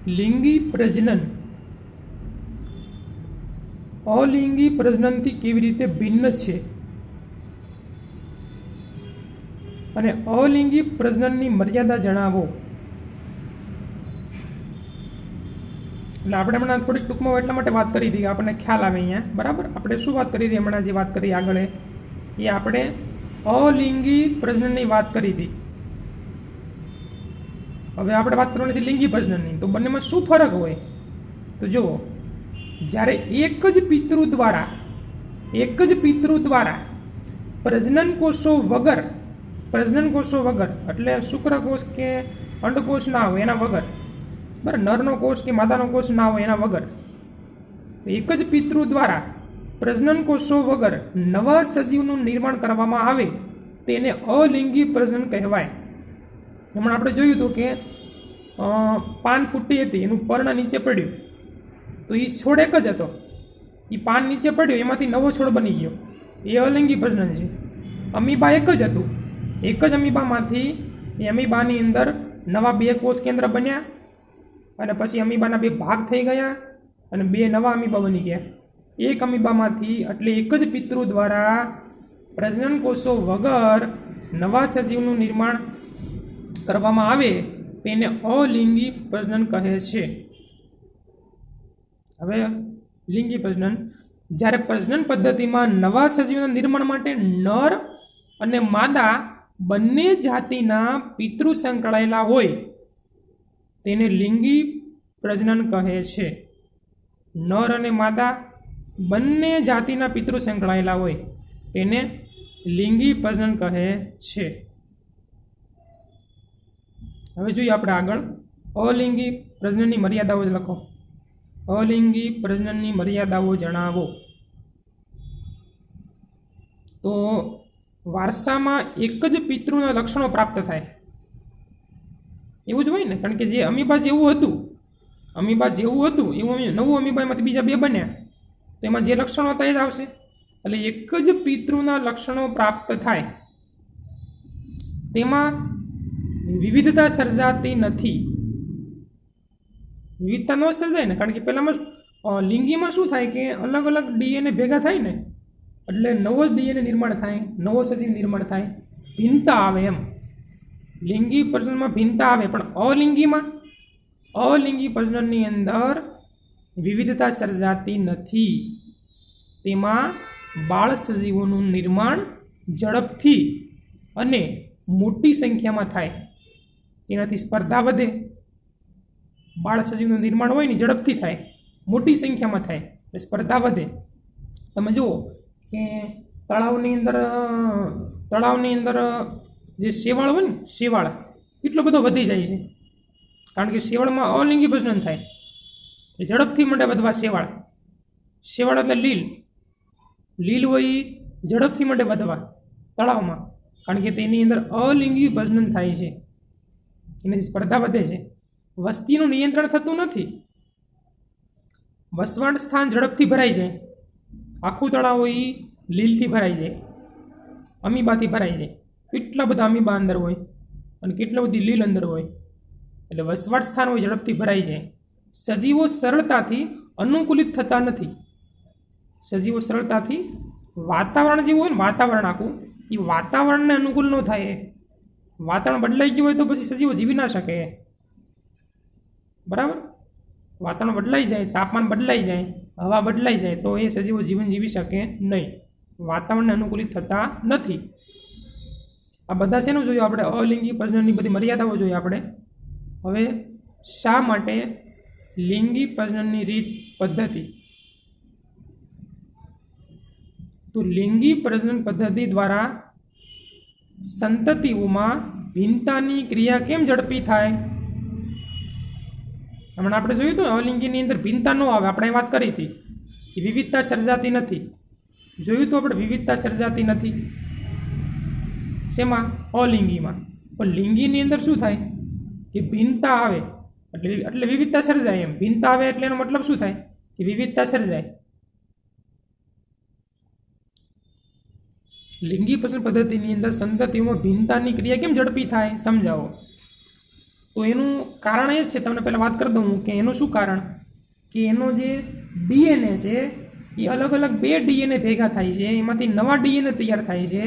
લિંગી પ્રજનન અલિંગી પ્રજનનથી કેવી રીતે ભિન્ન છે અને અલિંગી પ્રજનનની મર્યાદા જણાવો. એટલે આપણે હમણાં થોડીક ટૂંકમાં એટલા માટે વાત કરી હતી કે આપણને ખ્યાલ આવે અહીંયા. બરાબર, આપણે શું વાત કરી હતી હમણાં? જે વાત કરી આગળ એ આપણે અલિંગી પ્રજનનની વાત કરી હતી. હવે આપણે વાત કરવાની છે લિંગી પ્રજનનની. તો બંનેમાં શું ફરક હોય? તો જુઓ, જ્યારે એક જ પિતૃ દ્વારા પ્રજનન કોષો વગર એટલે શુક્રકોષ કે અંડકોષ ના હોય એના વગર, બરાબર, નરનો કોષ કે માદાનો કોષ ના હોય એના વગર, એક જ પિતૃ દ્વારા પ્રજનન કોષો વગર નવા સજીવનું નિર્માણ કરવામાં આવે તેને અલિંગી પ્રજનન કહેવાય. હમણાં આપણે જોયું હતું કે પાન ફૂટી હતી, એનું પર્ણ નીચે પડ્યું, તો એ છોડ એક જ હતો, એ પાન નીચે પડ્યું, એમાંથી નવો છોડ બની ગયો, એ અલિંગી પ્રજનન છે. અમીબા એક જ હતું, એક જ અમીબામાંથી એ અમીબાની અંદર નવા 2 કોષ કેન્દ્ર બન્યા અને પછી અમીબાના 2 ભાગ થઈ ગયા અને 2 નવા અમીબા બની ગયા. એક અમીબામાંથી એટલે એક જ પિતૃ દ્વારા પ્રજનન કોષો વગર નવા સજીવનું નિર્માણ કરવામાં આવે તેને અલિંગી પ્રજનન કહે છે. હવે લિંગી પ્રજનન, જ્યારે પ્રજનન પદ્ધતિમાં નવા સજીવના નિર્માણ માટે નર અને માદા બંને જાતિના પિતૃ સંકળાયેલા હોય તેને લિંગી પ્રજનન કહે છે. નર અને માદા બંને જાતિના પિતૃ સંકળાયેલા હોય તેને લિંગી પ્રજનન કહે છે. હવે જોઈએ આપણે આગળ અલિંગી પ્રજનનની મર્યાદાઓ લખો. અલિંગી પ્રજનનની મર્યાદાઓ જણાવો. તો વારસામાં એક જ પિતૃના લક્ષણો પ્રાપ્ત થાય એવું જ હોય ને, કારણ કે જે અમીબા જેવું હતું એવું નવું અમીબામાંથી બીજા 2 બન્યા, તો એમાં જે લક્ષણો હતા એ જ આવશે. એટલે એક જ પિતૃના લક્ષણો પ્રાપ્ત થાય તેમાં વિવિધતા સર્જાતી નથી. વિવિધતા ન સર્જાય ને, કારણ કે પહેલામાં લિંગીમાં શું થાય કે અલગ અલગ ડીએનએ ભેગા થાય ને એટલે નવો ડીએનએ નિર્માણ થાય, નવો સજીવ નિર્માણ થાય, ભિન્નતા આવે. એમ લિંગી પ્રજનનમાં ભિન્નતા આવે, પણ અલિંગી પ્રજનનની અંદર વિવિધતા સર્જાતી નથી. તેમાં બાળ સજીવોનું નિર્માણ ઝડપથી અને મોટી સંખ્યામાં થાય, તેનાથી સ્પર્ધા વધે. બાળ સજીવનું નિર્માણ હોય ને ઝડપથી થાય, મોટી સંખ્યામાં થાય, એટલે સ્પર્ધા વધે. તમે જુઓ કે તળાવની અંદર જે શેવાળ હોય ને, શેવાળ કેટલો બધો વધી જાય છે, કારણ કે શેવાળમાં અલિંગી પ્રજનન થાય, એ ઝડપથી માટે વધવા. શેવાળ એટલે લીલ હોય, ઝડપથી માટે વધવા તળાવમાં, કારણ કે તેની અંદર અલિંગી પ્રજનન થાય છે, એનાથી સ્પર્ધા વધે છે. વસ્તીનું નિયંત્રણ થતું નથી, વસવાટ સ્થાન ઝડપથી ભરાઈ જાય, આખું તળાવ હોય લીલથી ભરાઈ જાય, અમીબાથી ભરાઈ જાય, કેટલા બધા અમીબા અંદર હોય અને કેટલી બધી લીલ અંદર હોય, એટલે વસવાટ સ્થાન હોય ઝડપથી ભરાઈ જાય. સજીવો સરળતાથી અનુકૂલિત થતા નથી. સજીવો સરળતાથી વાતાવરણ જેવું હોય ને, વાતાવરણ આખું એ વાતાવરણને અનુકૂળ ન થાય. વાતાવરણ બદલાઈ ગયું હોય તો પછી સજીવો જીવી ના શકે. બરાબર, વાતાવરણ બદલાઈ જાય, તાપમાન બદલાઈ જાય, હવા બદલાઈ જાય તો એ સજીવો જીવન જીવી શકે નહીં. વાતાવરણને અનુકૂલિત થતા નથી. આ બધા શેનું જોયું આપણે? અલિંગી પ્રજનનની બધી મર્યાદાઓ જોઈએ આપણે. હવે શા માટે લિંગી પ્રજનનની રીત પદ્ધતિ? તો લિંગી પ્રજનન પદ્ધતિ દ્વારા સંતતિઓમાં ભિન્નતાની ક્રિયા કેમ ઝડપી થાય? હમણાં આપણે જોયું હતું અલિંગીની અંદર ભિન્નતા ન આવે, આપણે વાત કરી હતી કે વિવિધતા સર્જાતી નથી. જોયું તો આપણે વિવિધતા સર્જાતી નથી શેમાં? અલિંગીમાં. પણ લિંગીની અંદર શું થાય કે ભિન્નતા આવે એટલે વિવિધતા સર્જાય. એમ ભિન્નતા આવે એટલે એનો મતલબ શું થાય કે વિવિધતા સર્જાય. લિંગી પ્રજનન પદ્ધતિની અંદર સંતતિઓમાં ભિન્નતાની ક્રિયા કેમ ઝડપી થાય સમજાવો. તો એનું કારણ એ જ છે, તમને પહેલાં વાત કરી દઉં કે એનું શું કારણ, કે એનો જે ડીએનએ છે એ અલગ અલગ 2 ડીએનએ ભેગા થાય છે, એમાંથી નવા ડીએનએ તૈયાર થાય છે.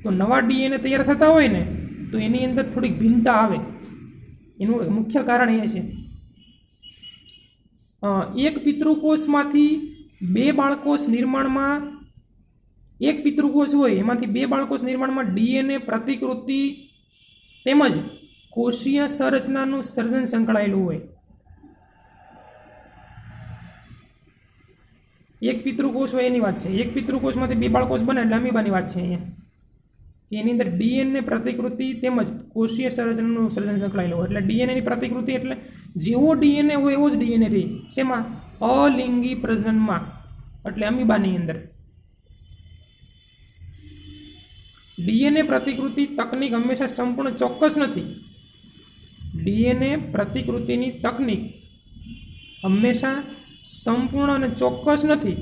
તો નવા ડીએનએ તૈયાર થતા હોય ને તો એની અંદર થોડીક ભિન્નતા આવે. એનું મુખ્ય કારણ એ છે, એક પિતૃકોષમાંથી 2 બાળકોષ નિર્માણમાં, એક પિતૃકોષ હોય એમાંથી 2 બાળકોષ નિર્માણમાં ડીએનએ પ્રતિકૃતિ તેમજ કોષીય સંરચનાનું સર્જન સંકળાયેલું હોય. એક પિતૃકોષ હોય એની વાત છે. એક પિતૃકોષમાંથી 2 બાળકોષ બને એટલે અમીબાની વાત છે અહીંયા, કે એની અંદર ડીએનએ પ્રતિકૃતિ તેમજ કોષીય સંરચનાનું સર્જન સંકળાયેલું હોય. એટલે ડીએનએની પ્રતિકૃતિ એટલે જેવો ડીએનએ હોય એવો જ ડીએનએ રહે. શેમાં? અલિંગી પ્રજનનમાં, એટલે અમીબાની અંદર. ડીએનએ પ્રતિકૃતિ તકનીક હંમેશા સંપૂર્ણ ચોક્કસ નથી. ડીએનએ પ્રતિકૃતિની તકનીક હંમેશા સંપૂર્ણ અને ચોક્કસ નથી.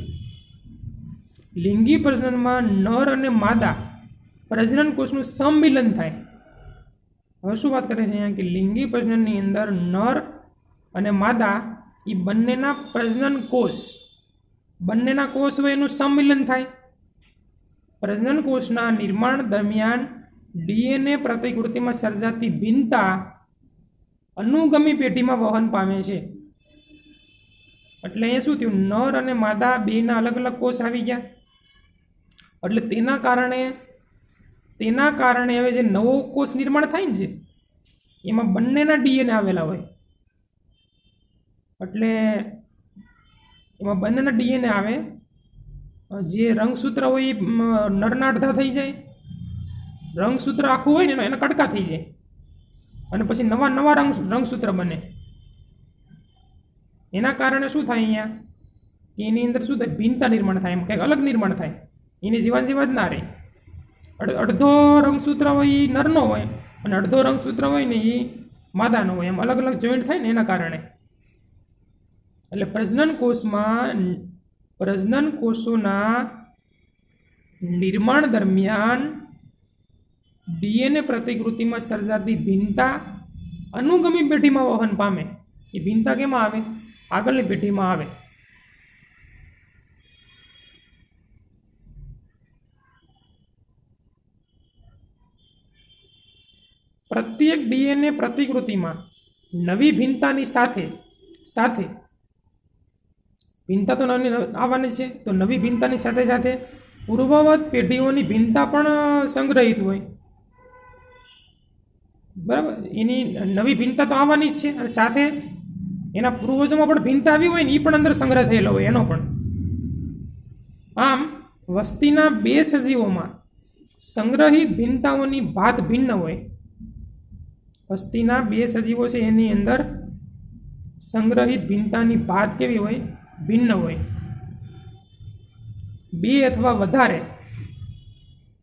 લિંગી પ્રજનનમાં નર અને માદા પ્રજનન કોષનું સંમિલન થાય. હવે શું વાત કરે છે અહીંયા કે લિંગી પ્રજનનની અંદર નર અને માદા એ બંનેના પ્રજનન કોષ, બંનેના કોષ હોય એનું સંમિલન થાય. પ્રજનન કોષના નિર્માણ દરમિયાન ડીએનએ પ્રતિકૃતિમાં સર્જાતી ભિન્નતા અનુગામી પેઢીમાં વહન પામે છે. એટલે અહીંયા શું થયું, નર અને માદા બેના અલગ અલગ કોષ આવી ગયા. એટલે તેના કારણે હવે જે નવો કોષ નિર્માણ થાય ને છે એમાં બંનેના ડીએનએ આવેલા હોય. એટલે એમાં બંનેના ડીએનએ આવે. જે રંગસૂત્ર હોય એ નરના અડધા થઈ જાય, રંગસૂત્ર આખું હોય ને એના કટકા થઈ જાય, અને પછી નવા નવા રંગસૂત્ર બને. એના કારણે શું થાય અહીંયા કે એની અંદર શું થાય, ભિન્નતા નિર્માણ થાય, એમ કંઈક અલગ નિર્માણ થાય. એની જીવન જ ના રહે. અડધો રંગસૂત્ર હોય એ નરનો હોય અને અડધો રંગસૂત્ર હોય ને એ માદાનો હોય, એમ અલગ અલગ જોઈન્ટ થાય ને એના કારણે. એટલે પ્રજનન કોષોના નિર્માણ દરમિયાન ડીએનએ પ્રતિકૃતિમાં સર્જાતી ભિન્નતા અનુગામી પેઢીમાં વહન પામે. એ ભિન્નતા કેમાં આવે? આગળની પેઢીમાં આવે. પ્રત્યેક ડીએનએ પ્રતિકૃતિમાં નવી ભિન્નતાની સાથે ભિન્નતા તો આવવાની છે, તો નવી ભિન્નતાની સાથે સાથે પૂર્વવત પેઢીઓની ભિન્નતા પણ સંગ્રહિત હોય. બરાબર, એની નવી ભિન્નતા તો આવવાની જ છે, અને સાથે એના પૂર્વજોમાં પણ ભિન્નતા આવી હોય ને એ પણ અંદર સંગ્રહ થયેલો હોય એનો પણ. આમ વસ્તીના 2 સજીવોમાં સંગ્રહિત ભિન્નતાઓની ભાત ભિન્ન હોય. વસ્તીના 2 સજીવો છે એની અંદર સંગ્રહિત ભિન્નતાની ભાત કેવી હોય? ભિન્ન હોય. 2 અથવા વધારે,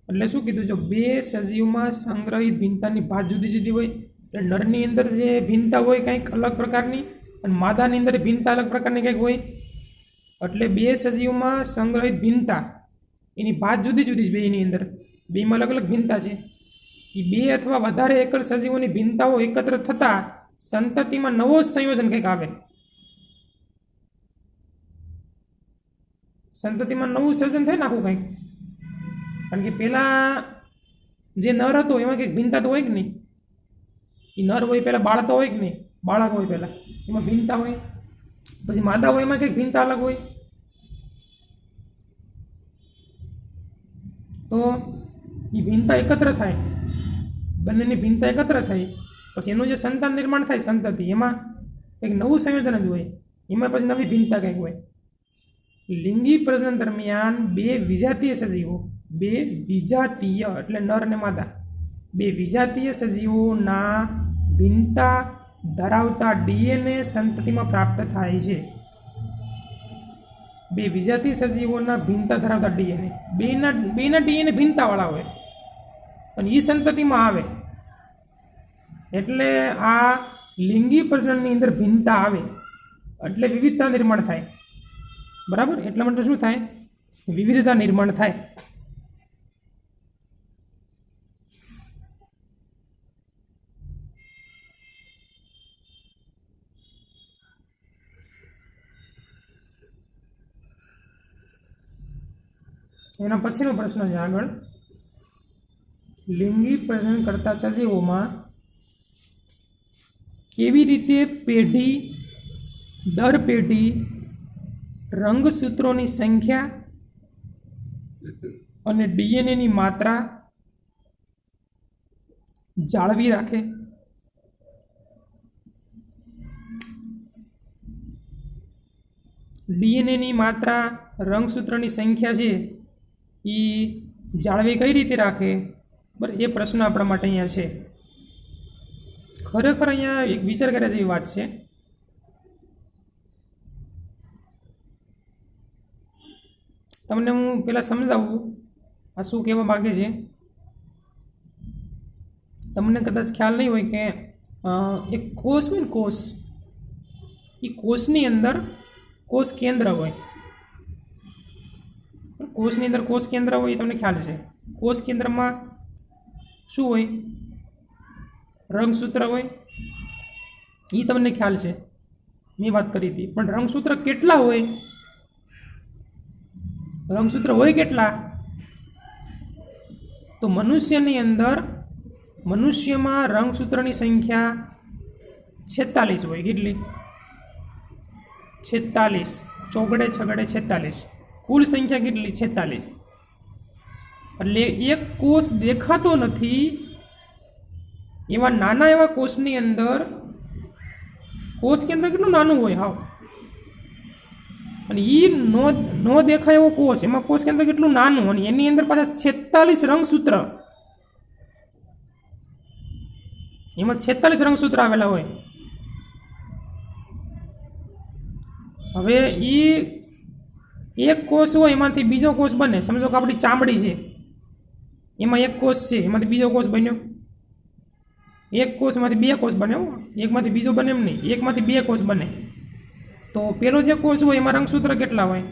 એટલે શું કીધું, જો 2 સજીવમાં સંગ્રહિત ભિન્નતાની ભાત જુદી જુદી હોય, એટલે નરની અંદર જે ભિન્નતા હોય કંઈક અલગ પ્રકારની અને માદાની અંદર ભિન્નતા અલગ પ્રકારની કંઈક હોય. એટલે 2 સજીવમાં સંગ્રહિત ભિન્નતા એની ભાત જુદી જુદી જ બેની અંદર, બેમાં અલગ અલગ ભિન્નતા છે. એ 2 અથવા વધારે એકલ સજીવોની ભિન્નતાઓ એકત્ર થતાં સંતતિમાં નવો જ સંયોજન કંઈક આવે. સંતતિમાં નવું સર્જન થાય ને આખું કંઈક. કારણ કે પહેલાં જે નર હતો એમાં કંઈક ભિન્નતા તો હોય કે નહીં. એ નર હોય પહેલાં બાળક તો હોય કે નહીં, બાળક હોય પહેલાં એમાં ભિન્નતા હોય, પછી માદા હોય એમાં કંઈક ભિન્નતા અલગ હોય. તો એ ભિન્નતા એકત્ર થાય, બંનેની ભિન્નતા એકત્ર થાય પછી એનું જે સંતાન નિર્માણ થાય સંતતિ, એમાં કંઈક નવું સંયોજન જ હોય, એમાં પછી નવી ભિન્નતા કંઈક હોય. લિંગી પ્રજનન દરમિયાન 2 વિજાતીય સજીવો, 2 વિજાતીય એટલે નર અને માદા, 2 વિજાતીય સજીવોના ભિન્નતા ધરાવતા ડીએનએ સંતતિમાં પ્રાપ્ત થાય છે. 2 વિજાતીય સજીવોના ભિન્નતા ધરાવતા ડીએનએ, બેના ડીએનએ ભિન્નતાવાળા હોય અને એ સંતતિમાં આવે. એટલે આ લિંગી પ્રજનનની અંદર ભિન્નતા આવે એટલે વિવિધતા નિર્માણ થાય. બરાબર, એટલા માટે શું થાય? વિવિધતા નિર્માણ થાય. એના પછીનો પ્રશ્ન છે આગળ, લિંગી પ્રજનન કરતા સજીવોમાં કેવી રીતે પેઢી દર પેઢી રંગસૂત્રોની સંખ્યા અને ડીએનએની માત્રા જાળવી રાખે? ડીએનએની માત્રા, રંગસૂત્રની સંખ્યા છે એ જાળવી કઈ રીતે રાખે? બરાબર, એ પ્રશ્ન આપણા માટે અહીંયા છે. ખરેખર અહીંયા એક વિચાર કર્યા જેવી વાત છે. તમને હું પહેલાં સમજાવું આ શું કહેવા માગે છે. તમને કદાચ ખ્યાલ નહીં હોય કે એક કોષ હોય ને, કોષ, એ કોષની અંદર કોષ કેન્દ્ર હોય. કોષની અંદર કોષ કેન્દ્ર હોય એ તમને ખ્યાલ છે. કોષ કેન્દ્રમાં શું હોય? રંગસૂત્ર હોય, એ તમને ખ્યાલ છે, મેં વાત કરી હતી. પણ રંગસૂત્ર કેટલા હોય? રંગસૂત્ર હોય કેટલા? તો મનુષ્યની અંદર, મનુષ્યમાં રંગસૂત્રની સંખ્યા 46 હોય. કેટલી? 46. ચોગડે છગડે 46. કુલ સંખ્યા કેટલી? 46. એટલે એક કોષ દેખાતો નથી એવા નાના એવા કોષની અંદર કોષ કેન્દ્ર કેટલું નાનું હોય હાવ, અને એ નો દેખાય એવો કોષ, એમાં કોષ કેન્દ્ર કેટલું નાનું, અને એની અંદર પાછા 46 રંગસૂત્ર, એમાં 46 રંગસૂત્ર આવેલા હોય. હવે એ એક કોષ હોય એમાંથી બીજો કોષ બને. સમજો કે આપણી ચામડી છે, એમાં એક કોષ છે, એમાંથી બીજો કોષ બન્યો. એક કોષમાંથી બે કોષ બને, એકમાંથી બીજો બને એમ નહીં, એકમાંથી બે કોષ બને. તો પેલો જે કોષ હોય એમાં રંગસૂત્ર કેટલા હોય?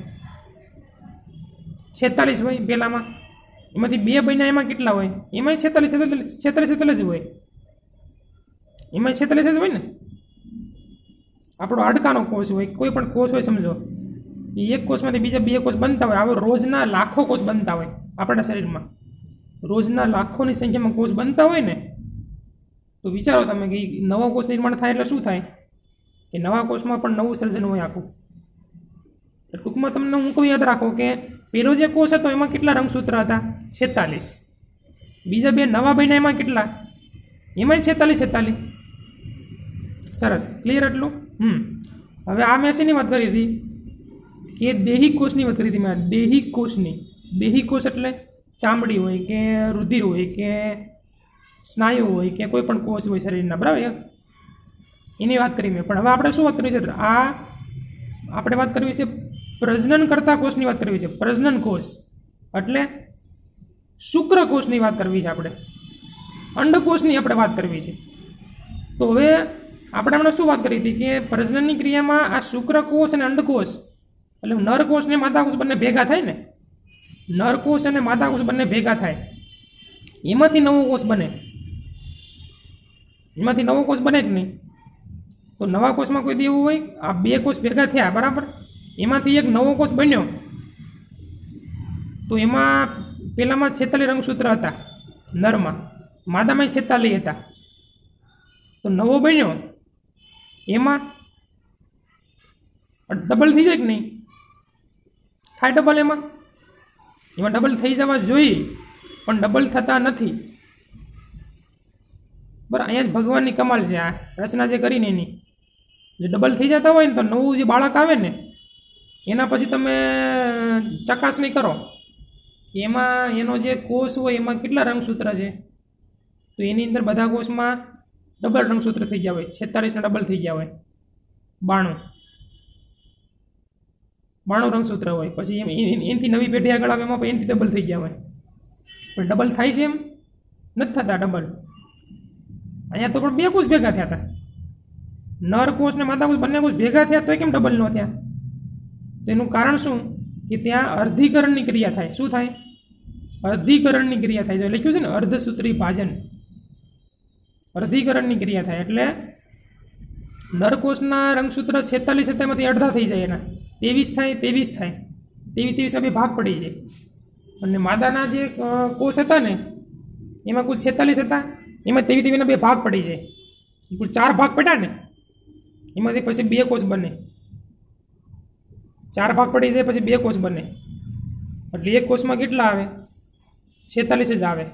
46 હોય પેલામાં. એમાંથી બે બન્યા એમાં કેટલા હોય? એમાં 46 જ હોય. એમાં 46 જ હોય ને. આપણો હાડકાનો કોષ હોય, કોઈ પણ કોષ હોય, સમજો એ એક કોષમાંથી બીજા બે કોષ બનતા હોય. હવે રોજના લાખો કોષ બનતા હોય આપણા શરીરમાં, રોજના લાખોની સંખ્યામાં કોષ બનતા હોય ને. તો વિચારો તમે કે નવો કોષ નિર્માણ થાય એટલે શું થાય? કે નવા કોષમાં પણ નવું સર્જન હોય આખું. ટૂંકમાં તમને હું કહું, યાદ રાખો કે પેલો જે કોષ હતો એમાં કેટલા રંગસૂત્ર હતા? 46. બીજા બે નવા બન્યા એમાં કેટલા? એમાં 46. સરસ, ક્લિયર એટલું? હવે આ મેં શેની વાત કરી હતી? કે દેહિક કોષની વાત કરી હતી મેં. દેહિક કોષની. દેહિક કોષ એટલે ચામડી હોય કે રુધિર હોય કે સ્નાયુ હોય કે કોઈ પણ કોષ હોય શરીરના, બરાબર, એની વાત કરી મેં. પણ હવે આપણે શું વાત કરવી છે? આ આપણે વાત કરવી છે પ્રજનન કરતા કોષની વાત કરવી છે. પ્રજનન કોષ એટલે શુક્રકોષની વાત કરવી છે આપણે, અંડકોષની આપણે વાત કરવી છે. તો હવે આપણે હમણાં શું વાત કરી હતી કે પ્રજનનની ક્રિયામાં આ શુક્રકોષ અને અંડકોષ એટલે નરકોષ ને માદાકોષ બંને ભેગા થાય ને. નરકોષ અને માદાકોષ બંને ભેગા થાય, એમાંથી નવો કોષ બને. એમાંથી નવો કોષ બને જ નહીં. તો નવા કોષમાં કોઈ એવું હોય, આ બે કોષ ભેગા થયા, બરાબર, એમાંથી એક નવો કોષ બન્યો. તો એમાં પેલામાં 46 રંગસૂત્ર હતા નરમાં, માદામાં 46 હતા. તો નવો બન્યો એમાં ડબલ થઈ જાય કે નહીં? થાય ડબલ. એમાં ડબલ થઈ જવા જોઈએ પણ ડબલ થતા નથી. બરાબર, અહીંયા જ ભગવાનની કમાલ છે. આ રચના જે કરીને એની જો ડબલ થઈ જતા હોય ને તો નવું જે બાળક આવે ને એના પછી તમે ચકાસણી કરો કે એમાં એનો જે કોષ હોય એમાં કેટલા રંગસૂત્ર છે. તો એની અંદર બધા કોષમાં ડબલ રંગસૂત્ર થઈ ગયા હોય. 46 ડબલ થઈ ગયા હોય. 92 રંગસૂત્ર હોય. પછી એનાથી નવી પેઢી આગળ આવે એમાં એનાથી ડબલ થઈ ગયા હોય. પણ ડબલ થાય છે એમ નથી થતા ડબલ. અહીંયા તો પણ બે કોષ ભેગા થયા હતા. નર કોષ ને માદા કોષ બંને કોષ ભેગા થયા તો કેમ ડબલ ન થયા? તેનું કારણ શું? કે ત્યાં અર્ધીકરણની ક્રિયા થાય. શું થાય? અર્ધીકરણની ક્રિયા થાય. જો લખ્યું છે ને અર્ધસૂત્રી ભાજન, અર્ધીકરણની ક્રિયા થાય. એટલે નરકોષના રંગસૂત્ર 46 હતા, એમાંથી અડધા થઈ જાય. એના 23 થાય, 23 થાય, 23 બે ભાગ પડી જાય. અને માદાના જે કોષ હતા ને એમાં કુલ 46 હતા, એમાં તેવી તેવીના 2 ભાગ પડી જાય, કુલ 4 ભાગ પડ્યા ને એમાંથી પછી 2 કોષ બને, 4 ભાગ પડી જાય પછી 2 કોષ બને, એટલે એક કોષમાં કેટલા આવે? 46 જ આવે.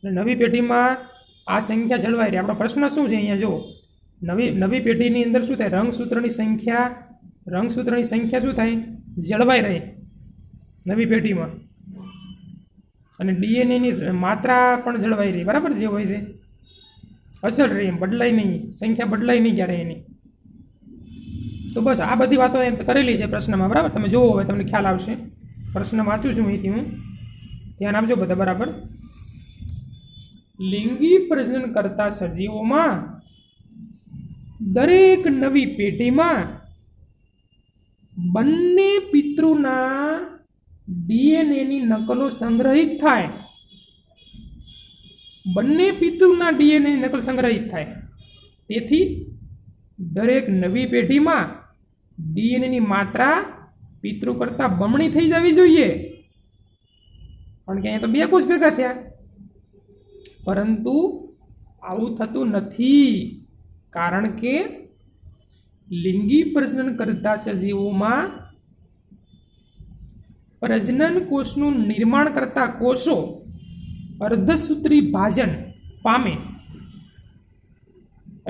નવી પેઢીમાં આ સંખ્યા જળવાઈ રહી. આપણો પ્રશ્ન શું છે અહીંયા જો, નવી પેઢીની અંદર શું થાય? રંગસૂત્રની સંખ્યા શું થાય? જળવાઈ રહે નવી પેઢીમાં, અને ડીએનએની માત્રા પણ જળવાઈ રહી, બરાબર? જે હોય છે અસર રહી, એમ બદલાય નહીં, સંખ્યા બદલાય નહીં ક્યારે એની. તો બસ આ બધી વાતો કરેલી છે પ્રશ્નમાં, બરાબર? તમે જુઓ, હવે તમને ખ્યાલ આવશે. પ્રશ્ન વાંચું છું અહીંથી હું, ધ્યાન આપજો બધા, બરાબર? લિંગી પ્રજનન કરતા સજીવોમાં દરેક નવી પેઢીમાં બંને પિતૃના ડીએનએની નકલો સંગ્રહિત થાય. બંને પિતૃના ડીએનએની નકલ સંગ્રહિત થાય. તેથી દરેક નવી પેઢીમાં ડીએનએની માત્રા પિતૃ કરતાં બમણી થઈ જવી જોઈએ, કારણ કે અહીંયા તો 2 કોષ ભેગા થયા. પરંતુ આવું થતું નથી, કારણ કે લિંગી પ્રજનન કરતા સજીવોમાં પ્રજનન કોષનું નિર્માણ કરતા કોષો અર્ધસૂત્રી ભાજન પામે.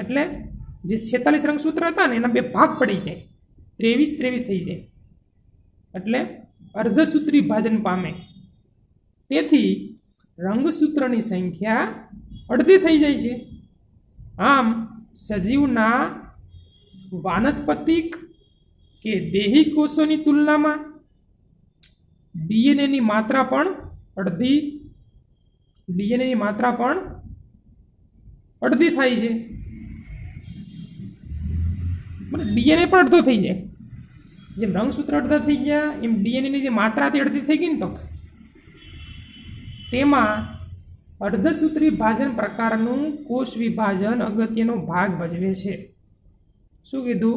એટલે જે 46 રંગસૂત્ર હતા ને એના 2 ભાગ પડી જાય, 23 થઈ જાય, એટલે અર્ધસૂત્રી ભાજન પામે. તેથી રંગસૂત્રની સંખ્યા અડધી થઈ જાય છે. આમ સજીવના વાનસ્પતિક કે દેહી કોષોની તુલનામાં ડીએનએની માત્રા પણ અડધી થાય છે. ડીએનએ પણ અડધો થઈ જાય. જેમ રંગસૂત્ર અડધા થઈ ગયા એમ ડીએનએની જે માત્રાથી અડધી થઈ ગઈ ને, તો તેમાં અર્ધસૂત્રી ભાજન પ્રકારનું કોષ વિભાજન અગત્યનો ભાગ ભજવે છે. શું કીધું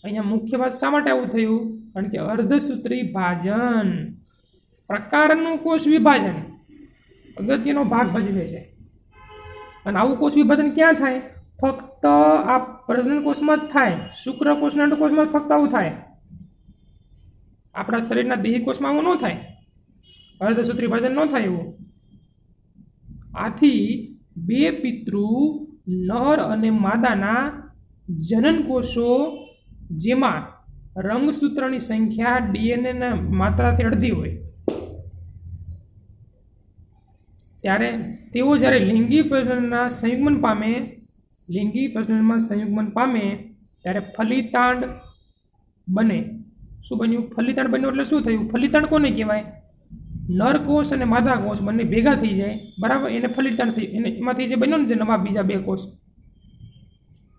અહીંયા? મુખ્ય વાત શા માટે આવું થયું? કારણ કે અર્ધસૂત્રી ભાજન પ્રકારનું કોષ વિભાજન અગત્યનો ભાગ ભજવે છે. અને આવું કોષ વિભાજન ક્યાં થાય? ફક્ત આ પ્રજનન કોષમાં જ થાય. શુક્રકોષના અંડકોષમાં ફક્ત આવું થાય. આપણા શરીરના દેહી કોષમાં આવું ન થાય, અર્ધસૂત્રી ભાજન ન થાય એવું. આથી 2 પિતૃ નર અને માદાના જનન કોષો જેમાં રંગસૂત્રની સંખ્યા ડીએનએના માત્રાથી અડધી હોય, ત્યારે તેઓ જ્યારે લિંગી પ્રજનનમાં સંયુગ્મન પામે ત્યારે ફલિતાંડ બને. શું બન્યું? ફલિતાંડ બન્યું એટલે શું થયું? ફલિતાંડ કોને કહેવાય? નર કોષ અને માદા કોષ બંને ભેગા થઈ જાય, બરાબર? એને ફલિતાંડ થઈ, એને એમાંથી જે બન્યો ને જે નવા બીજા 2 કોષ,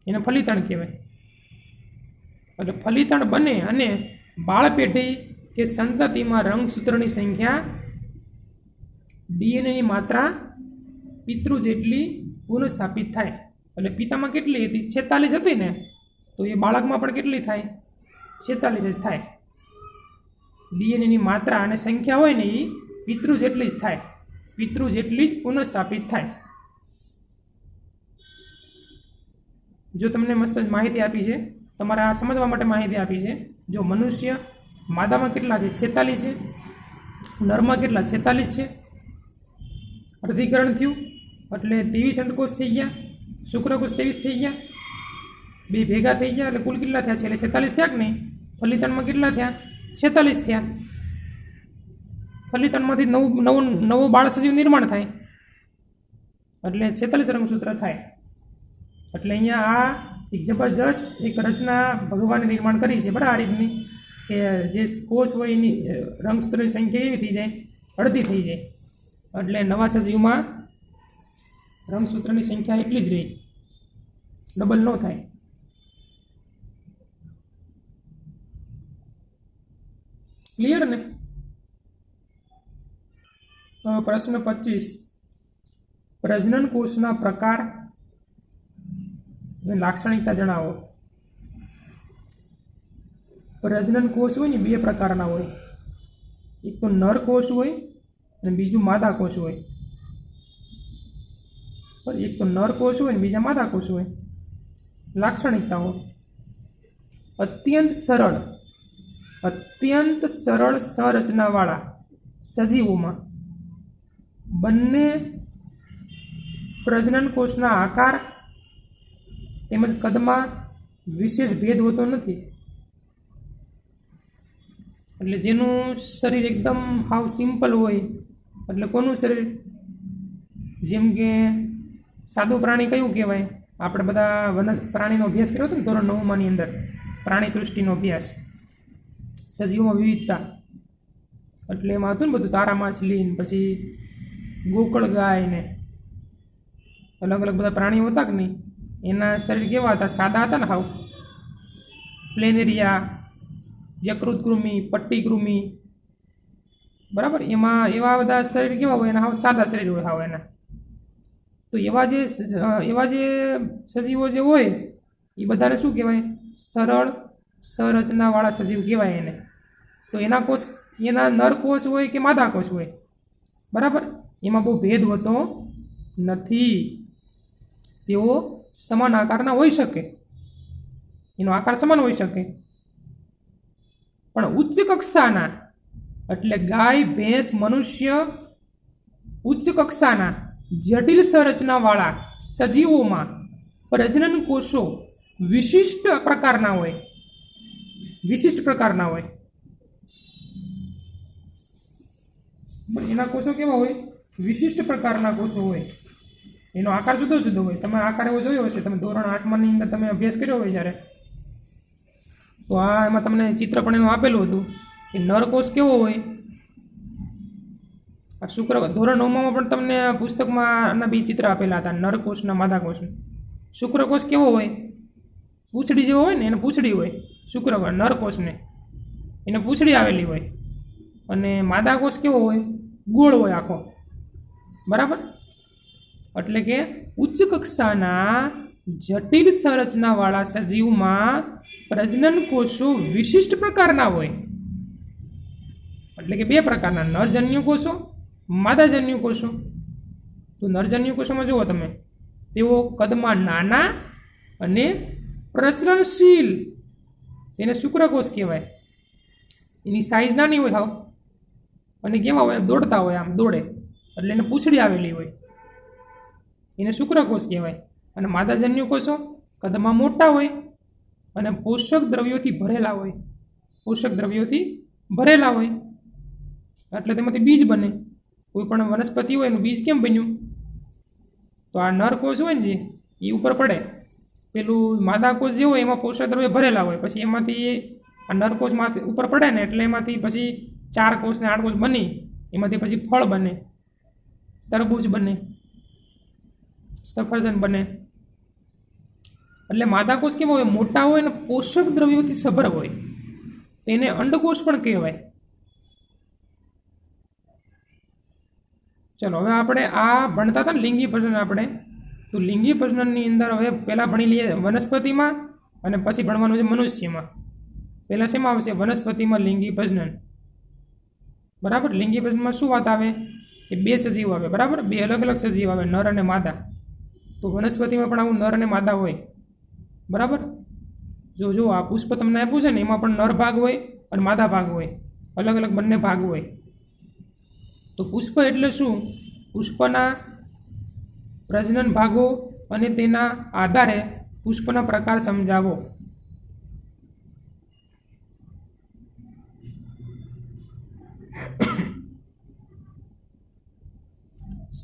એને ફલિતાંડ કહેવાય. એટલે ફલિતાંડ બને અને બાળપેઢી કે સંતતિમાં રંગસૂત્રની સંખ્યા ડીએનએની માત્રા પિતૃ જેટલી પુનઃસ્થાપિત થાય. એટલે પિતામાં કેટલી હતી? 46 હતી ને, તો એ બાળકમાં પણ કેટલી થાય? 46 જ થાય. ડીએનએની માત્રા અને સંખ્યા હોય ને એ પિતૃ જેટલી જ થાય, પિતૃ જેટલી જ પુનઃસ્થાપિત થાય. જો તમને મસ્ત માહિતી આપી છે, તમારે આ સમજવા માટે માહિતી આપી છે. જો મનુષ્ય માદામાં કેટલા છે? 46 છે. નરમાં કેટલા? 46 છે. અર્ધીકરણ થયું એટલે 23 અંડકોષ થઈ ગયા, શુક્રકોષ 23 થઈ ગયા, 2 ભેગા થઈ ગયા, એટલે કુલ કેટલા થયા છે? એટલે 46 થયા કે નહીં? ફલિતાંડમાં કેટલા થયા? 46 થયા. ફલિતાંડમાંથી નવું બાળ સજીવ નિર્માણ થાય એટલે 46 રંગસૂત્ર થાય. એટલે અહીંયા આ એક જબરજસ્ત એક રચના ભગવાને નિર્માણ કરી છે, બરાબર? આ રીતની કે જે કોષ હોય એની રંગસૂત્રની સંખ્યા એવી થઈ જાય, અડધી થઈ જાય. એટલે નવા સજીવમાં રંગસૂત્રની સંખ્યા એટલી જ રહી, ડબલ ન થાય. ક્લિયર ને? પ્રશ્ન 25, પ્રજનન કોષના પ્રકાર લાક્ષણિકતા જણાવો. પ્રજનન કોષ હોય ને 2 પ્રકારના હોય. એક તો નર કોષ હોય અને બીજું માદા કોષ હોય. પણ એક તો નર કોષ હોય ને બીજા માદા કોષ હોય. લાક્ષણિકતાઓ: અત્યંત સરળ સંરચનાવાળા સજીવોમાં બંને પ્રજનન કોષના આકાર તેમજ કદમાં વિશેષ ભેદ હોતો નથી. એટલે જેનું શરીર એકદમ હાવ સિમ્પલ હોય, એટલે કોનું શરીર, જેમ કે સાદું પ્રાણી કયું કહેવાય? આપણે બધા પ્રાણીનો અભ્યાસ કર્યો હતો ને ધોરણ 9 અંદર, પ્રાણી સૃષ્ટિનો અભ્યાસ, સજીવોમાં વિવિધતા. એટલે એમાં હતું ને બધું, તારા માછલી ને પછી ગોકળ ગાય ને અલગ અલગ બધા પ્રાણીઓ હતા કે નહીં, એના શરીર કેવા હતા? સાદા હતા ને હાવ. પ્લેનેરિયા, યકૃત કૃમિ, પટ્ટી કૃમિ, બરાબર. એમાં એવા બધા શરીર કેવા હોય? એના હાવ સાદા શરીર હોય હાવ એના. તો એવા જે સજીવો જે હોય એ બધાને શું કહેવાય? સરળ સંરચનાવાળા સજીવ કહેવાય એને. તો એના નર કોષ હોય કે માદા કોષ હોય, બરાબર, એમાં બહુ ભેદ હોતો નથી. તેઓ સમાન આકારના હોઈ શકે, એનો આકાર સમાન હોઈ શકે, પણ ઉચ્ચ કક્ષાના, એટલે ગાય, ભેંસ, મનુષ્ય, ઉચ્ચ કક્ષાના જટિલ સંરચનાવાળા સજીવોમાં પ્રજનન કોષો વિશિષ્ટ પ્રકારના હોય. એના કોષો કેવા હોય? વિશિષ્ટ પ્રકારના કોષો હોય. એનો આકાર જુદો જુદો હોય. તમે આકાર એવો જોયો હશે, તમે ધોરણ 8 ની અંદર તમે અભ્યાસ કર્યો હોય જ્યારે, તો એમાં તમને ચિત્ર પણ એનું આપેલું હતું કે નરકોષ કેવો હોય. આ ધોરણ 9 પણ તમને પુસ્તકમાં આના બે ચિત્ર આપેલા હતા, નરકોષના, માદાકોષના. શુક્રકોષ કેવો હોય? પૂંછડી જેવો હોય ને, એને પૂંછડી હોય. શુક્રકોષ નરકોષને એને પૂંછડી આવેલી હોય. અને માદાકોષ કેવો હોય? ગોળ હોય આખો, બરાબર. એટલે કે ઉચ્ચ કક્ષાના જટિલ સંરચનાવાળા સજીવમાં પ્રજનન કોષો વિશિષ્ટ પ્રકારના હોય. એટલે કે બે પ્રકારના, નરજન્યુ કોષો, માદાજન્યુ કોષો. તો નરજન્યુ કોષોમાં જુઓ તમે, તેઓ કદમાં નાના અને પ્રજનનશીલ, તેને શુક્રકોષ કહેવાય. એની સાઈઝ નાની હોય હાવ, અને કેવા હોય? દોડતા હોય, આમ દોડે, એટલે એને પૂંછડી આવેલી હોય, એને શુક્રકોષ કહેવાય. અને માદાજન્યુ કોષો કદમાં મોટા હોય અને પોષક દ્રવ્યોથી ભરેલા હોય. એટલે તેમાંથી બીજ બને. કોઈ પણ વનસ્પતિ હોય એનું બીજ કેમ બન્યું? તો આ નર કોષ હોય ને જે, એ ઉપર પડે. પેલું માદા કોષ જે હોય એમાં પોષક દ્રવ્ય ભરેલા હોય, પછી એમાંથી આ નર કોષમાંથી ઉપર પડે ને, એટલે એમાંથી પછી 4 કોષ ને 8 કોષ બની, એમાંથી પછી ફળ બને, તરબૂચ બને, સફરજન બને. એટલે માદા કોષ કેવા હોય? મોટા હોય ને પોષક દ્રવ્યોથી સભર હોય. તેને અંડકોષ પણ કહેવાય. ચલો, હવે આપણે આ ભણતા હતા ને લિંગી પ્રજનન, આપણે તો લિંગી પ્રજનનની અંદર હવે પહેલાં ભણી લઈએ વનસ્પતિમાં, અને પછી ભણવાનું છે મનુષ્યમાં. પહેલાં શેમાં આવશે? વનસ્પતિમાં લિંગી પ્રજનન, બરાબર. લિંગી પ્રજનનમાં શું વાત આવે? કે 2 સજીવ આવે, બરાબર. 2 અલગ અલગ સજીવ આવે, નર અને માદા. તો વનસ્પતિમાં પણ આવું નર અને માદા હોય, બરાબર. જો આ પુષ્પ તમને આપ્યું છે ને, એમાં પણ નર ભાગ હોય અને માદા ભાગ હોય, અલગ અલગ બંને ભાગ હોય. તો પુષ્પ એટલે શું? પુષ્પના પ્રજનન ભાગો અને તેના આધારે પુષ્પના પ્રકાર સમજાવો.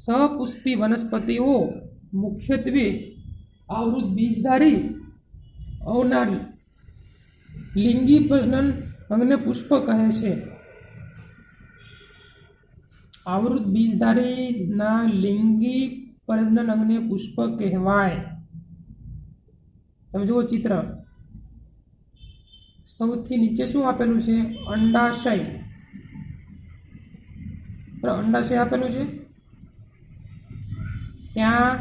સપુષ્પી વનસ્પતિઓ મુખ્યત્વે આવૃત બીજધારી અવના લિંગી પ્રજનન અંગને પુષ્પ કહે છે. આવૃત બીજધારીના લિંગી પ્રજનન અંગને પુષ્પ કહેવાય. તમે જુઓ ચિત્ર, સૌથી નીચે શું આપેલું છે? અંડાશય. અંડાશય આપેલું છે, ત્યાં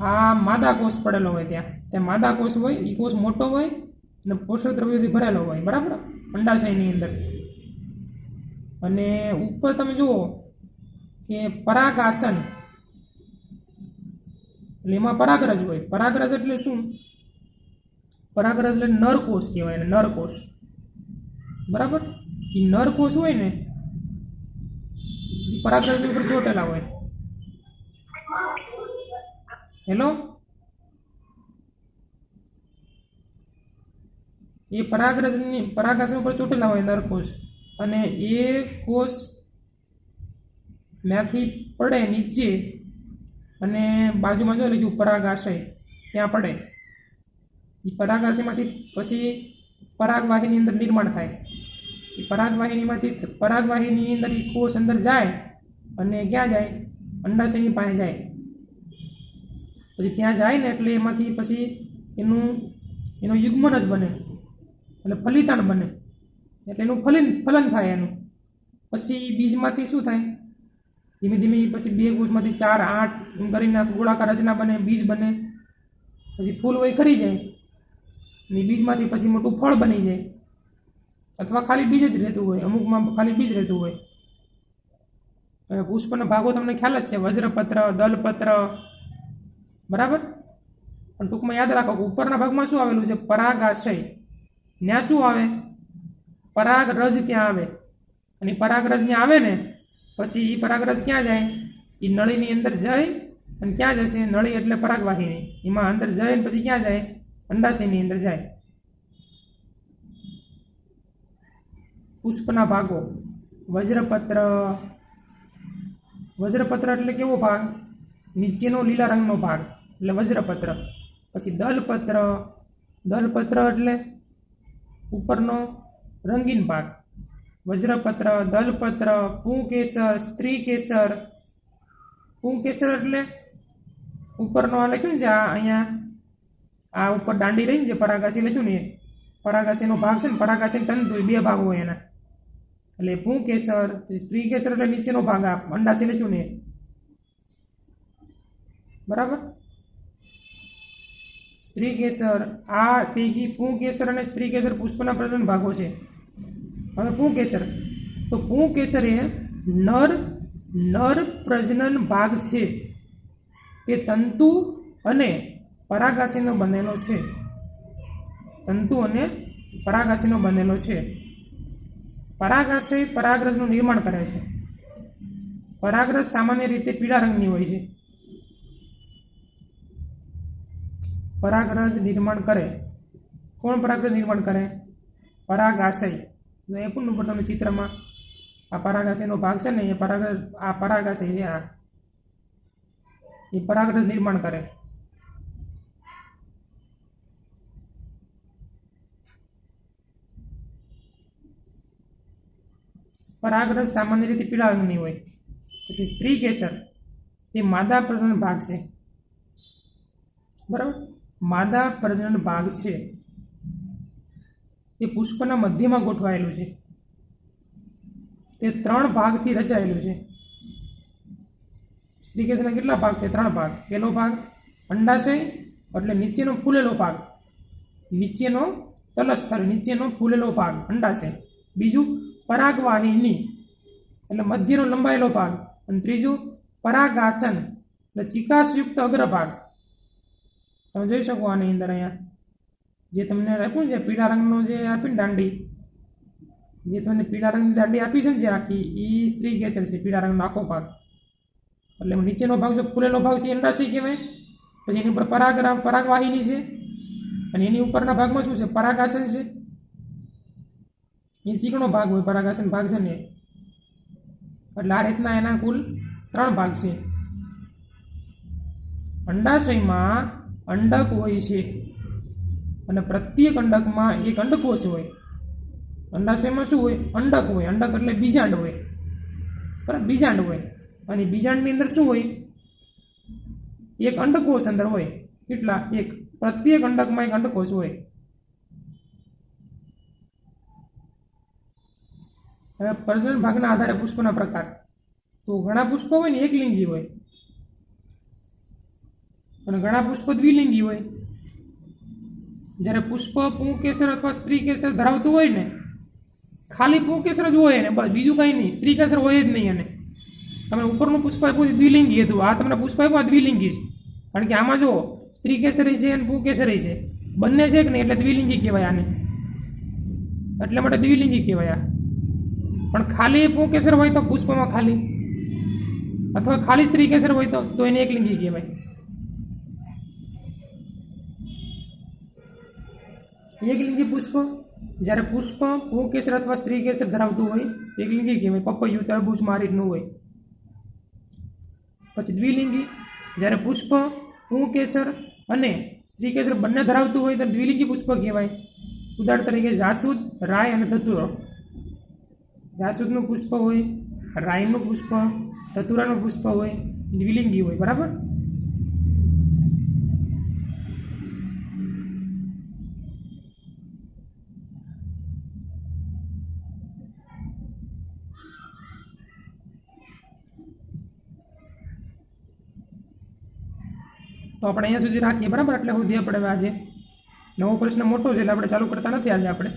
આ માદા કોષ પડેલો હોય, ત્યાં માદા કોષ હોય, એ કોષ મોટો હોય અને પોષક દ્રવ્યોથી ભરેલો હોય, બરાબર, અંડાશયની અંદર. અને ઉપર તમે જુઓ કે પરાગાસન, એટલે એમાં પરાગરજ હોય. પરાગરજ એટલે શું? પરાગરજ એટલે નરકોષ કહેવાય એને, નરકોષ. બરાબર? એ નરકોષ હોય ને એ પરાગરજની ઉપર ચોટેલા હોય. હેલો, એ પરાગાસન ઉપર ચોટેલા હોય નરકોષ, અને એ કોષ ત્યાંથી પડે નીચે અને બાજુમાં જો લખ્યું પરાગાશય, ત્યાં પડે. એ પરાગાશયમાંથી પછી પરાગવાહિની અંદર નિર્માણ થાય. એ પરાગવાહિની અંદર એ કોષ અંદર જાય અને ક્યાં જાય? અંડાશયની પાસે જાય. પછી ત્યાં જાય ને એટલે એમાંથી પછી એનું યુગ્મન જ બને, એટલે ફલિતાંડ બને, એટલે એનું ફલન થાય એનું. પછી બીજમાંથી શું થાય? ધીમે ધીમે પછી 2 કોષમાંથી 4, 8 એમ કરીને ગોળાકાર રચના બને, બીજ બને. પછી ફૂલ હોય ખરી જાય, અને બીજમાંથી પછી મોટું ફળ બની જાય, અથવા ખાલી બીજ જ રહેતું હોય, અમુકમાં ખાલી બીજ રહેતું હોય. હવે પુષ્પના ભાગો તમને ખ્યાલ જ છે, વજ્રપત્ર, દલપત્ર. બરાબર? પણ ટૂંકમાં યાદ રાખો કે ઉપરના ભાગમાં શું આવેલું છે? પરાગાશય. ત્યાં શું આવે? પરાગરજ ત્યાં આવે. અને પરાગરજ ત્યાં આવે ને પછી એ પરાગરજ ક્યાં જાય? એ નળીની અંદર જાય. અને ક્યાં જશે? નળી એટલે પરાગવાહિની, એમાં અંદર જાય ને પછી ક્યાં જાય? અંડાશયની અંદર જાય. પુષ્પના ભાગો: વજ્રપત્ર. વજ્રપત્ર એટલે કેવો ભાગ? નીચેનો લીલા રંગનો ભાગ એટલે વજ્રપત્ર. પછી દલપત્ર. દલપત્ર એટલે ઉપરનો રંગીન ભાગ. વજ્રપત્ર, દલપત્ર, પુંકેસર, સ્ત્રીકેસર. પુંકેસર એટલે ઉપરનો આ લખ્યું ને જે અહીંયા આ ઉપર દાંડી રહી ને જે પરાગાશી લખ્યું ને, પરાગાશીનો ભાગ છે ને, પરાગાશી તંતુ 2 ભાગ હોય એના, એટલે પુંકેસર. પછી સ્ત્રીકેસર એટલે નીચેનો ભાગ, આ અંડાશય લખ્યું ને. બરાબર? સ્ત્રીકેસર. આ પૈકી પુંકેસર અને સ્ત્રીકેસર પુષ્પના પ્રજનન ભાગો છે. હવે પુંકેસર, તો પુંકેસર એ નર પ્રજનન ભાગ છે. તે તંતુ અને પરાગાશયનો બનેલો છે. તંતુ અને પરાગાશયનો બનેલો છે. પરાગાશય પરાગરજનું નિર્માણ કરે છે. પરાગરજ સામાન્ય રીતે પીળા રંગની હોય છે. પરાગરજ નિર્માણ કરે. કોણ પરાગરજ નિર્માણ કરે? પરાગાશય. એ પણ ઉપર તમે ચિત્રમાં આ પરાગાશયનો ભાગ છે ને, એ આ પરાગાશય છે. આ એ પરાગરજ નિર્માણ કરે. પરાગરજ સામાન્ય રીતે પીળા રંગની હોય. પછી સ્ત્રીકેસર, તે માદા પ્રજનન ભાગ છે. બરાબર? માદા પ્રજનન ભાગ છે. તે પુષ્પના મધ્યમાં ગોઠવાયેલું છે. તે 3 ભાગથી રચાયેલું છે. સ્ત્રીકેસરના કેટલા ભાગ છે? 3 ભાગ. પહેલો ભાગ અંડાશય, એટલે નીચેનો ફૂલેલો ભાગ, નીચેનો તલસ્થળ, નીચેનો ફૂલેલો ભાગ અંડાશય. બીજું પરાગવાહિની, એટલે મધ્યનો લંબાયેલો ભાગ. અને ત્રીજું પરાગાસન, એટલે ચિકાસયુક્ત અગ્રભાગ. તમે જોઈ શકો આની અંદર અહીંયા જે તમને આપ્યું છે પીળા રંગનો, જે આપીને દાંડી, જે તમને પીળા રંગની દાંડી આપી છે ને જે આખી, એ સ્ત્રીકેસર છે, પીળા રંગનો આખો ભાગ. એટલે નીચેનો ભાગ જો ફૂલેલો ભાગ છે અંડાશય કહેવાય. પછી એની ઉપર પરાગવાહિની છે, અને એની ઉપરના ભાગમાં શું છે? પરાગાસન છે. એ ચીકણો ભાગ હોય, પરાગાસન ભાગ છે ને. એટલે આ રીતના એના કુલ 3 ભાગ છે. અંડાશયમાં અંડક હોય છે, અને પ્રત્યેક અંડકમાં એક અંડકોષ હોય. અંડાશયમાં શું હોય? અંડક હોય. અંડક એટલે બીજાંડ હોય. બરાબર? બીજાંડ હોય. અને બીજાંડની અંદર શું હોય? એક અંડકોષ અંદર હોય. કેટલા? એક. પ્રત્યેક અંડકમાં એક અંડકોષ હોય. હવે પ્રજનન ભાગના આધારે પુષ્પના પ્રકાર. તો ઘણા પુષ્પ હોય ને એકલિંગી હોય, અને ઘણા પુષ્પ દ્વિલિંગી હોય. જ્યારે પુષ્પ પુંકેસર અથવા સ્ત્રીકેસર ધરાવતું હોય ને, ખાલી પુકેસર જ હોય ને બસ, બીજું કંઈ નહીં, સ્ત્રી કેસર હોય જ નહીં. અને તમે ઉપરનું પુષ્પ આપ્યું દ્વિલિંગી હતું, આ તમને પુષ્પ આપ્યું આ દ્વિલિંગી છે. કારણ કે આમાં જો સ્ત્રી કેસરી છે અને પુકેસરી છે, બંને છે કે નહીં, એટલે દ્વિલિંગી કહેવાય આને, એટલે માટે દ્વિલિંગી કહેવાય આ. પણ ખાલી પુકેસર હોય તો પુષ્પમાં ખાલી, અથવા ખાલી સ્ત્રી કેસર હોય તો એને એકલિંગી કહેવાય. એકલિંગી પુષ્પ જ્યારે પુષ્પ પુકેસર અથવા સ્ત્રી કેસર ધરાવતું હોય એકલિંગી કહેવાય. પપૈયું, તરબૂચ આ રીતનું હોય. પછી દ્વિલિંગી જ્યારે પુષ્પ પુકેસર અને સ્ત્રી કેસર બંને ધરાવતું હોય તો દ્વિલિંગી પુષ્પ કહેવાય. ઉદાહરણ તરીકે જાસૂદ, રાય અને ધતુરો. જાસૂદનું પુષ્પ હોય, રાયનું પુષ્પ, ધતુરાનું પુષ્પ હોય, દ્વિલિંગી હોય. બરાબર. તો આપણે અહીંયા સુધી રાખીએ. બરાબર. એટલે સુધી આપણે આજે નવો પ્રશ્ન મોટો છે એટલે આપણે ચાલુ કરતા નથી આજે આપણે.